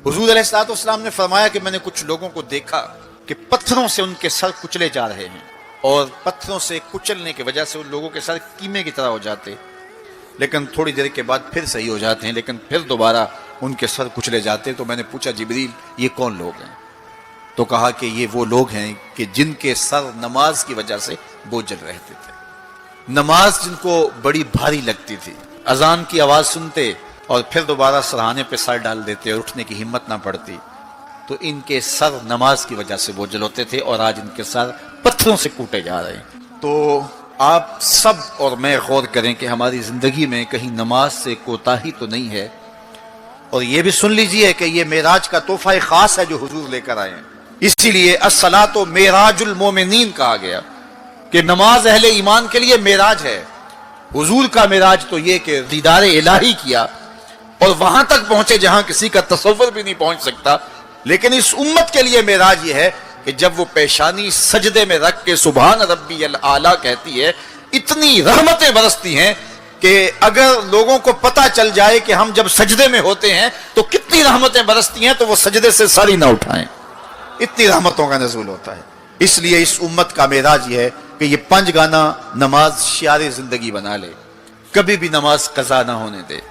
हुजूर अलैहिस्सलाम ने फरमाया कि मैंने कुछ लोगों को देखा कि पत्थरों से उनके सर कुचले जा रहे हैं, और पत्थरों से कुचलने की वजह से उन लोगों के सर कीमे की तरह हो जाते, लेकिन थोड़ी देर के बाद फिर सही हो जाते हैं, लेकिन फिर दोबारा उनके सर कुचले जाते। तो मैंने पूछा, जिब्रील ये कौन लोग हैं? तो कहा कि ये वो लोग हैं कि जिनके सर नमाज की वजह से बोझल रहते थे, नमाज जिनको बड़ी भारी लगती थी, अजान की आवाज़ सुनते और फिर दोबारा सराहने पे सर डाल देते और उठने की हिम्मत ना पड़ती, तो इनके सर नमाज की वजह से बोझल होते थे और आज इनके सर पत्थरों से कूटे जा रहे हैं। तो आप सब और मैं गौर करें कि हमारी ज़िंदगी में कहीं नमाज से कोताही तो नहीं है। और ये भी सुन लीजिए कि ये मेराज का तोहफा ख़ास है जो हुजूर लेकर आए हैं, इसीलिए अस्सलातो मेराजुल मोमिनीन कहा गया कि नमाज अहले ईमान के लिए मेराज है। हुजूर का मेराज तो ये कि दीदार इलाही किया और वहां तक पहुंचे जहां किसी का तसव्वुर भी नहीं पहुंच सकता। लेकिन इस उम्मत के लिए मेराज ये है कि जब वो पेशानी सजदे में रख के सुभान रब्बियल आला कहती है, इतनी रहमतें बरसती हैं कि अगर लोगों को पता चल जाए कि हम जब सजदे में होते हैं तो कितनी रहमतें बरसती हैं, तो वो सजदे से सर ही ना उठाएं, इतनी रहमतों का नज़ूल होता है। इसलिए इस उम्मत का मेराज ये है कि ये 5 गाना नमाज शियारे जिंदगी बना ले, कभी भी नमाज कज़ा ना होने दे।